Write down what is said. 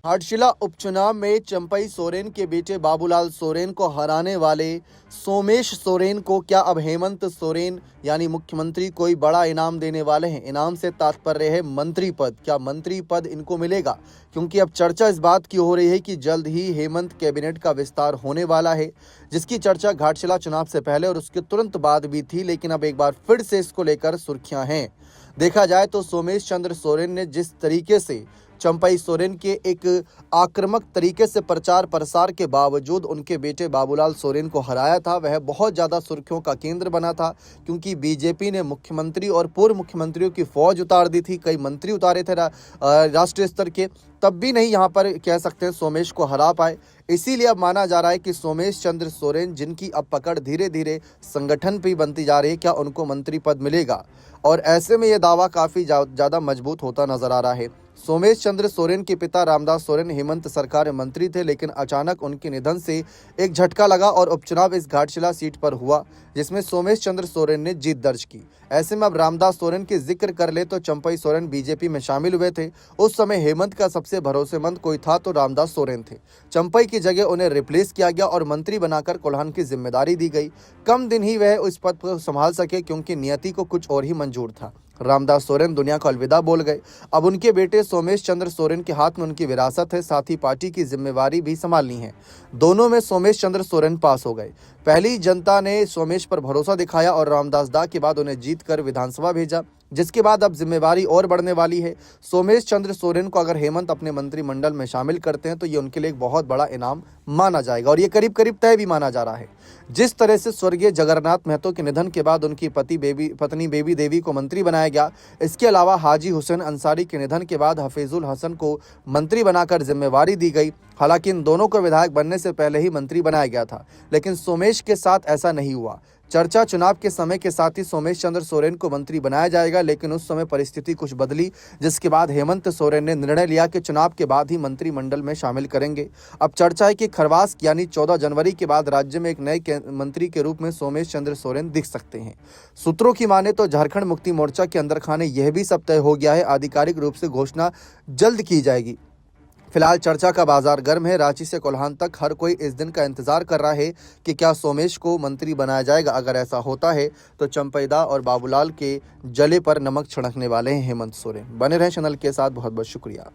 घाटशिला उपचुनाव में चंपई सोरेन के बेटे बाबूलाल सोरेन को हराने वाले सोमेश सोरेन को क्या अब हेमंत सोरेन यानी मुख्यमंत्री कोई बड़ा इनाम देने वाले हैं। इनाम से तात्पर्य है मंत्री पद। क्या मंत्री पद इनको मिलेगा? क्योंकि अब चर्चा इस बात की हो रही है कि जल्द ही हेमंत कैबिनेट का विस्तार होने वाला है, जिसकी चर्चा घाटशिला चुनाव से पहले और उसके तुरंत बाद भी थी, लेकिन अब एक बार फिर से इसको लेकर सुर्खियां हैं। देखा जाए तो सोमेश चंद्र सोरेन ने जिस तरीके से चंपई सोरेन के एक आक्रामक तरीके से प्रचार प्रसार के बावजूद उनके बेटे बाबूलाल सोरेन को हराया था, वह बहुत ज़्यादा सुर्खियों का केंद्र बना था। क्योंकि बीजेपी ने मुख्यमंत्री और पूर्व मुख्यमंत्रियों की फौज उतार दी थी, कई मंत्री उतारे थे राष्ट्रीय स्तर के, तब भी नहीं यहाँ पर कह सकते हैं सोमेश को हरा पाए। इसीलिए अब माना जा रहा है कि सोमेश चंद्र सोरेन, जिनकी अब पकड़ धीरे धीरे संगठन पे बनती जा रही है, क्या उनको मंत्री पद मिलेगा? और ऐसे में यह दावा काफ़ी ज़्यादा मजबूत होता नजर आ रहा है। सोमेश चंद्र सोरेन के पिता रामदास सोरेन हेमंत सरकार में मंत्री थे, लेकिन अचानक उनके निधन से एक झटका लगा और उपचुनाव इस घाटशिला सीट पर हुआ, जिसमें सोमेश चंद्र सोरेन ने जीत दर्ज की। ऐसे में अब रामदास सोरेन की जिक्र कर ले तो चंपई सोरेन बीजेपी में शामिल हुए थे। उस समय हेमंत का सबसे भरोसेमंद कोई था तो रामदास सोरेन थे। चंपई की जगह उन्हें रिप्लेस किया गया और मंत्री बनाकर कोल्हान की जिम्मेदारी दी गई। कम दिन ही वह उस पद को संभाल सके, क्योंकि नियति को कुछ और ही मंजूर था। रामदास सोरेन दुनिया को अलविदा बोल गए। अब उनके बेटे सोमेश चंद्र सोरेन के हाथ में उनकी विरासत है, साथ ही पार्टी की जिम्मेवारी भी संभालनी है। दोनों में सोमेश चंद्र सोरेन पास हो गए। पहली जनता ने सोमेश पर भरोसा दिखाया और रामदास दा के बाद उन्हें जीत कर विधानसभा भेजा, जिसके बाद अब जिम्मेवारी और बढ़ने वाली है। सोमेश चंद्र सोरेन को अगर हेमंत अपने मंत्रिमंडल में शामिल करते हैं तो ये उनके लिए एक बहुत बड़ा इनाम माना जाएगा और ये करीब करीब तय भी माना जा रहा है। जिस तरह से स्वर्गीय जगन्नाथ महतो के निधन के बाद उनकी पत्नी बेबी देवी को मंत्री बनाया गया, इसके अलावा हाजी हुसैन अंसारी के निधन के बाद हफीजुल हसन को मंत्री बनाकर जिम्मेवारी दी गई। हालांकि इन दोनों को विधायक बनने से पहले ही मंत्री बनाया गया था, लेकिन सोमेश के साथ ऐसा नहीं हुआ। चर्चा चुनाव के समय के साथ ही सोमेश चंद्र सोरेन को मंत्री बनाया जाएगा, लेकिन उस समय परिस्थिति कुछ बदली, जिसके बाद हेमंत सोरेन ने निर्णय लिया कि चुनाव के बाद ही मंत्रिमंडल में शामिल करेंगे। अब चर्चा है कि खरवास यानी 14 जनवरी के बाद राज्य में एक नए मंत्री के रूप में सोमेश चंद्र सोरेन दिख सकते हैं। सूत्रों की माने तो झारखंड मुक्ति मोर्चा के अंदर खाने यह भी सब तय हो गया है, आधिकारिक रूप से घोषणा जल्द की जाएगी। फिलहाल चर्चा का बाजार गर्म है। रांची से कोल्हान तक हर कोई इस दिन का इंतजार कर रहा है कि क्या सोमेश को मंत्री बनाया जाएगा। अगर ऐसा होता है तो चंपईदा और बाबूलाल के जले पर नमक छिड़कने वाले हैं हेमंत सोरेन। बने रहें चैनल के साथ। बहुत बहुत शुक्रिया।